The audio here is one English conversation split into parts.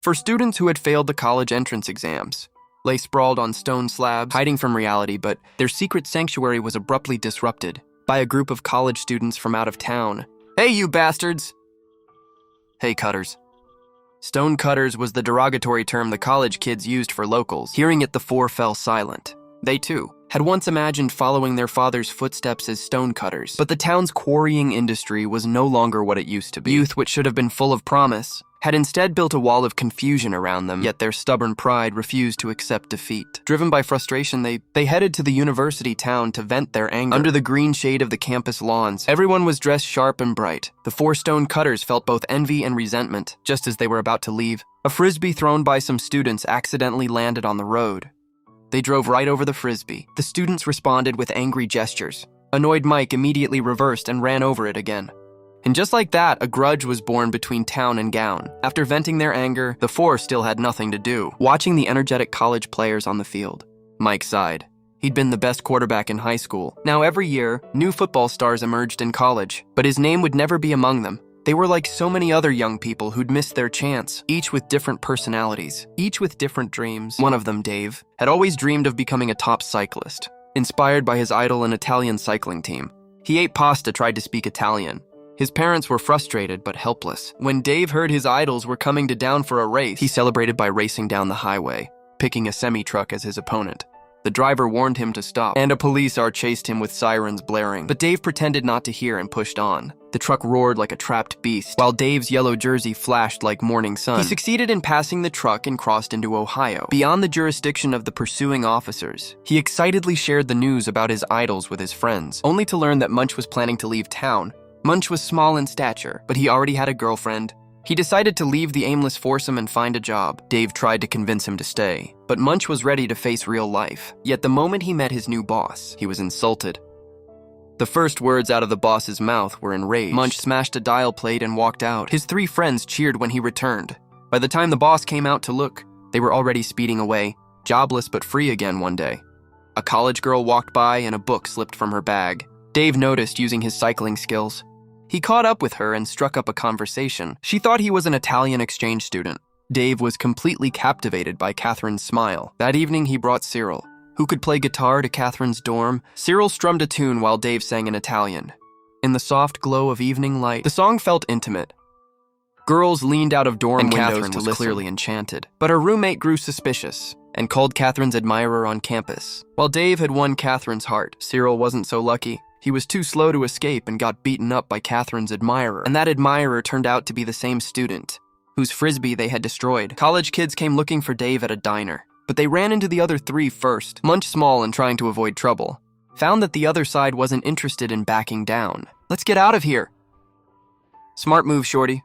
For students who had failed the college entrance exams, lay sprawled on stone slabs, hiding from reality, but their secret sanctuary was abruptly disrupted by a group of college students from out of town. "Hey, you bastards!" "Hey, cutters." Stone cutters was the derogatory term the college kids used for locals. Hearing it, the four fell silent. They, too, had once imagined following their father's footsteps as stone cutters, but the town's quarrying industry was no longer what it used to be. Youth, which should have been full of promise, had instead built a wall of confusion around them, yet their stubborn pride refused to accept defeat. Driven by frustration, they headed to the university town to vent their anger. Under the green shade of the campus lawns, everyone was dressed sharp and bright. The four stone cutters felt both envy and resentment. Just as they were about to leave, a frisbee thrown by some students accidentally landed on the road. They drove right over the frisbee. The students responded with angry gestures. Annoyed Mike immediately reversed and ran over it again. And just like that, a grudge was born between town and gown. After venting their anger, the four still had nothing to do. Watching the energetic college players on the field, Mike sighed. He'd been the best quarterback in high school. Now every year, new football stars emerged in college, but his name would never be among them. They were like so many other young people who'd missed their chance, each with different personalities, each with different dreams. One of them, Dave, had always dreamed of becoming a top cyclist. Inspired by his idol, an Italian cycling team, he ate pasta, tried to speak Italian. His parents were frustrated but helpless. When Dave heard his idols were coming to town for a race, he celebrated by racing down the highway, picking a semi-truck as his opponent. The driver warned him to stop, and a police car chased him with sirens blaring. But Dave pretended not to hear and pushed on. The truck roared like a trapped beast, while Dave's yellow jersey flashed like morning sun. He succeeded in passing the truck and crossed into Ohio, beyond the jurisdiction of the pursuing officers. He excitedly shared the news about his idols with his friends, only to learn that Munch was planning to leave town. Munch was small in stature, but he already had a girlfriend. He decided to leave the aimless foursome and find a job. Dave tried to convince him to stay, but Munch was ready to face real life. Yet the moment he met his new boss, he was insulted. The first words out of the boss's mouth were enraged. Munch smashed a dial plate and walked out. His three friends cheered when he returned. By the time the boss came out to look, they were already speeding away, jobless but free again one day. A college girl walked by and a book slipped from her bag. Dave noticed, using his cycling skills. He caught up with her and struck up a conversation. She thought he was an Italian exchange student. Dave was completely captivated by Catherine's smile. That evening, he brought Cyril, who could play guitar, to Catherine's dorm. Cyril strummed a tune while Dave sang in Italian. In the soft glow of evening light, the song felt intimate. Girls leaned out of dorm windows Catherine to listen. Clearly enchanted. But her roommate grew suspicious and called Catherine's admirer on campus. While Dave had won Catherine's heart, Cyril wasn't so lucky. He was too slow to escape and got beaten up by Catherine's admirer. And that admirer turned out to be the same student, whose frisbee they had destroyed. College kids came looking for Dave at a diner, but they ran into the other three first. Munch, small and trying to avoid trouble, found that the other side wasn't interested in backing down. "Let's get out of here." "Smart move, shorty."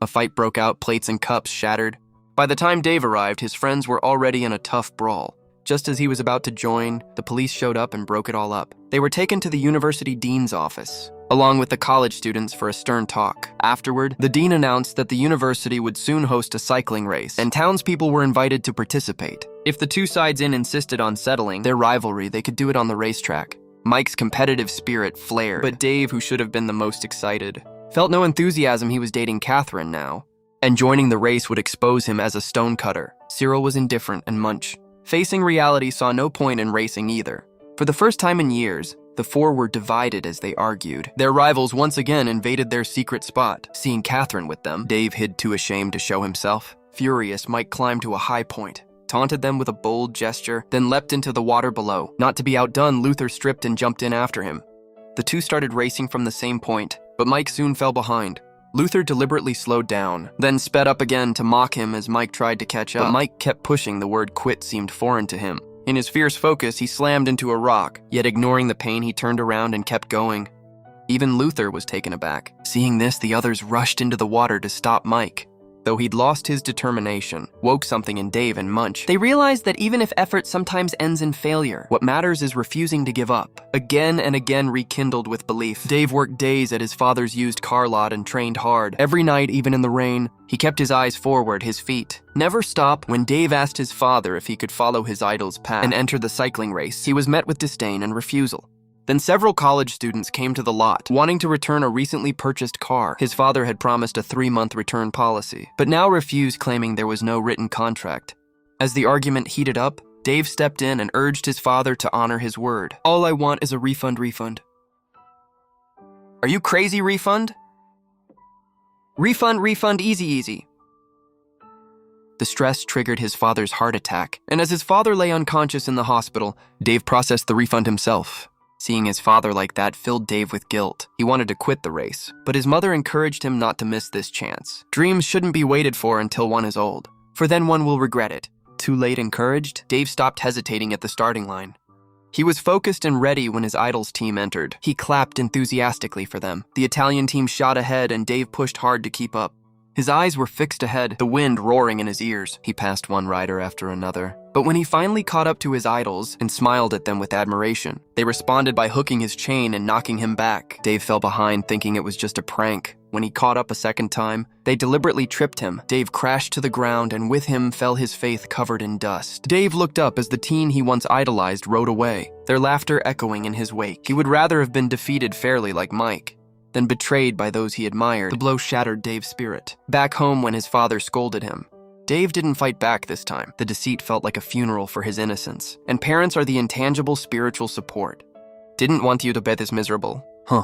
A fight broke out, plates and cups shattered. By the time Dave arrived, his friends were already in a tough brawl. Just as he was about to join, the police showed up and broke it all up. They were taken to the university dean's office, along with the college students, for a stern talk. Afterward, the dean announced that the university would soon host a cycling race, and townspeople were invited to participate. If the two sides insisted on settling their rivalry, they could do it on the racetrack. Mike's competitive spirit flared, but Dave, who should have been the most excited, felt no enthusiasm. He was dating Catherine now, and joining the race would expose him as a stonecutter. Cyril was indifferent, and Munch, facing reality, saw no point in racing either. For the first time in years, the four were divided as they argued. Their rivals once again invaded their secret spot. Seeing Catherine with them, Dave hid, too ashamed to show himself. Furious, Mike climbed to a high point, taunted them with a bold gesture, then leapt into the water below. Not to be outdone, Luther stripped and jumped in after him. The two started racing from the same point, but Mike soon fell behind. Luther deliberately slowed down, then sped up again to mock him as Mike tried to catch up. But Mike kept pushing. The word quit seemed foreign to him. In his fierce focus, he slammed into a rock, yet ignoring the pain, he turned around and kept going. Even Luther was taken aback. Seeing this, the others rushed into the water to stop Mike. Though he'd lost his determination, woke something in Dave and Munch. They realized that even if effort sometimes ends in failure, what matters is refusing to give up. Again and again, rekindled with belief, Dave worked days at his father's used car lot and trained hard. Every night, even in the rain, he kept his eyes forward, his feet never stop. When Dave asked his father if he could follow his idol's path and enter the cycling race, he was met with disdain and refusal. Then several college students came to the lot, wanting to return a recently purchased car. His father had promised a 3-month return policy, but now refused, claiming there was no written contract. As the argument heated up, Dave stepped in and urged his father to honor his word. "All I want is a refund. Are you crazy, refund? Refund, easy. The stress triggered his father's heart attack, and as his father lay unconscious in the hospital, Dave processed the refund himself. Seeing his father like that filled Dave with guilt. He wanted to quit the race, but his mother encouraged him not to miss this chance. Dreams shouldn't be waited for until one is old, for then one will regret it. Too late encouraged, Dave stopped hesitating at the starting line. He was focused and ready when his idol's team entered. He clapped enthusiastically for them. The Italian team shot ahead and Dave pushed hard to keep up. His eyes were fixed ahead, the wind roaring in his ears. He passed one rider after another. But when he finally caught up to his idols and smiled at them with admiration, they responded by hooking his chain and knocking him back. Dave fell behind, thinking it was just a prank. When he caught up a second time, they deliberately tripped him. Dave crashed to the ground, and with him fell his faith covered in dust. Dave looked up as the teen he once idolized rode away, their laughter echoing in his wake. He would rather have been defeated fairly like Mike than betrayed by those he admired. The blow shattered Dave's spirit. Back home when his father scolded him, Dave didn't fight back this time. The deceit felt like a funeral for his innocence. And parents are the intangible spiritual support. Didn't want you to be this miserable, huh?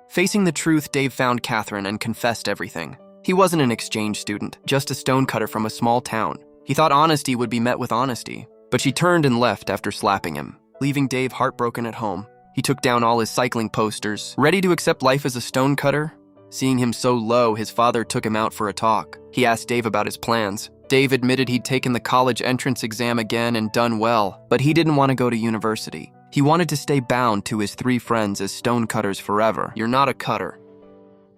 Facing the truth, Dave found Catherine and confessed everything. He wasn't an exchange student, just a stonecutter from a small town. He thought honesty would be met with honesty, but she turned and left after slapping him, leaving Dave heartbroken at home. He took down all his cycling posters, ready to accept life as a stonecutter. Seeing him so low, his father took him out for a talk. He asked Dave about his plans. Dave admitted he'd taken the college entrance exam again and done well, but he didn't want to go to university. He wanted to stay bound to his 3 friends as stonecutters forever. "You're not a cutter.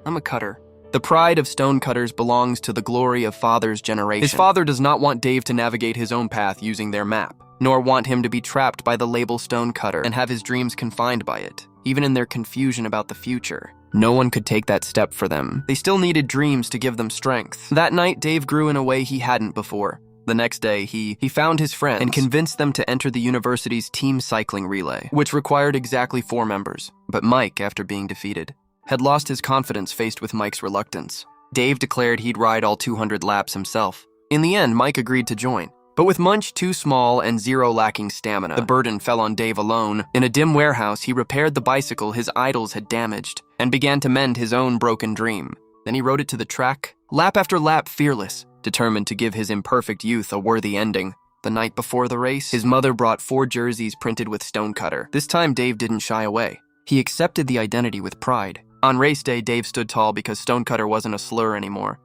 I'm a cutter." The pride of stonecutters belongs to the glory of father's generation. His father does not want Dave to navigate his own path using their map, nor want him to be trapped by the label stonecutter and have his dreams confined by it, even in their confusion about the future. No one could take that step for them. They still needed dreams to give them strength. That night, Dave grew in a way he hadn't before. The next day, he found his friends and convinced them to enter the university's team cycling relay, which required exactly 4 members. But Mike, after being defeated, had lost his confidence faced with Mike's reluctance. Dave declared he'd ride all 200 laps himself. In the end, Mike agreed to join. But with Munch too small and Zero lacking stamina, the burden fell on Dave alone. In a dim warehouse, he repaired the bicycle his idols had damaged and began to mend his own broken dream. Then he rode it to the track, lap after lap fearless, determined to give his imperfect youth a worthy ending. The night before the race, his mother brought 4 jerseys printed with stonecutter. This time, Dave didn't shy away. He accepted the identity with pride. On race day, Dave stood tall because stonecutter wasn't a slur anymore.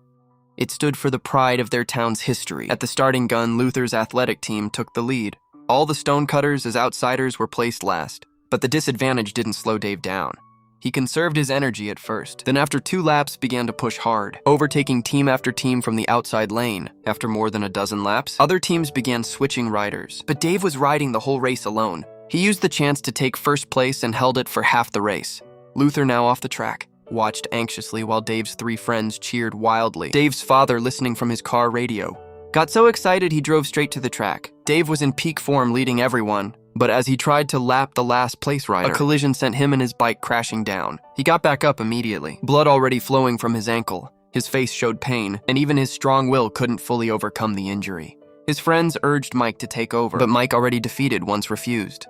It stood for the pride of their town's history. At the starting gun, Luther's athletic team took the lead. All the stonecutters as outsiders were placed last, but the disadvantage didn't slow Dave down. He conserved his energy at first, then after 2 laps began to push hard, overtaking team after team from the outside lane. After more than a dozen laps, other teams began switching riders, but Dave was riding the whole race alone. He used the chance to take first place and held it for half the race. Luther, now off the track, watched anxiously while Dave's 3 friends cheered wildly. Dave's father, listening from his car radio, got so excited he drove straight to the track. Dave was in peak form, leading everyone, but as he tried to lap the last place rider, a collision sent him and his bike crashing down. He got back up immediately, blood already flowing from his ankle. His face showed pain, and even his strong will couldn't fully overcome the injury. His friends urged Mike to take over, but Mike, already defeated, once refused.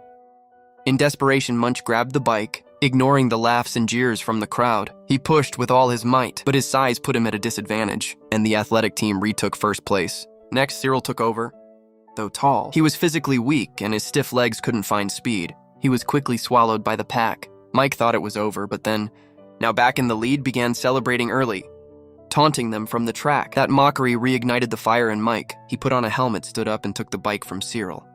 In desperation, Munch grabbed the bike, ignoring the laughs and jeers from the crowd. He pushed with all his might, but his size put him at a disadvantage, and the athletic team retook first place. Next, Cyril took over. Though tall, he was physically weak, and his stiff legs couldn't find speed. He was quickly swallowed by the pack. Mike thought it was over, but then, now back in the lead, began celebrating early, taunting them from the track. That mockery reignited the fire in Mike. He put on a helmet, stood up, and took the bike from Cyril.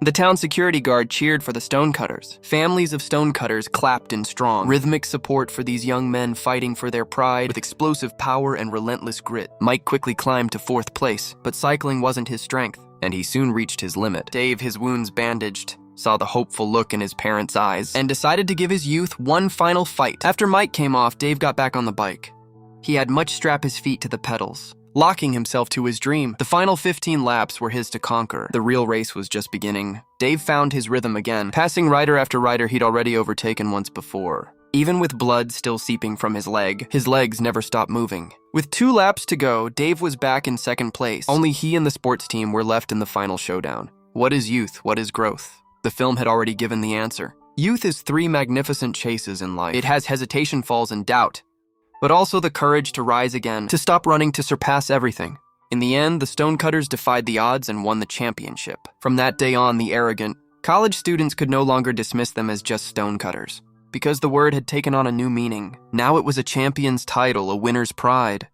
The town security guard cheered for the stonecutters. Families of stonecutters clapped in strong, rhythmic support for these young men fighting for their pride with explosive power and relentless grit. Mike quickly climbed to 4th place, but cycling wasn't his strength, and he soon reached his limit. Dave, his wounds bandaged, saw the hopeful look in his parents' eyes, and decided to give his youth one final fight. After Mike came off, Dave got back on the bike. He had Munch strap his feet to the pedals, locking himself to his dream. The final 15 laps were his to conquer. The real race was just beginning. Dave found his rhythm again, passing rider after rider he'd already overtaken once before. Even with blood still seeping from his legs never stopped moving. With 2 laps to go, Dave was back in second place. Only he and the sports team were left in the final showdown. What is youth? What is growth? The film had already given the answer. Youth is 3 magnificent chases in life. It has hesitation, falls, and doubt, but also the courage to rise again, to stop running, to surpass everything. In the end, the Stonecutters defied the odds and won the championship. From that day on, the arrogant college students could no longer dismiss them as just Stonecutters, because the word had taken on a new meaning. Now it was a champion's title, a winner's pride.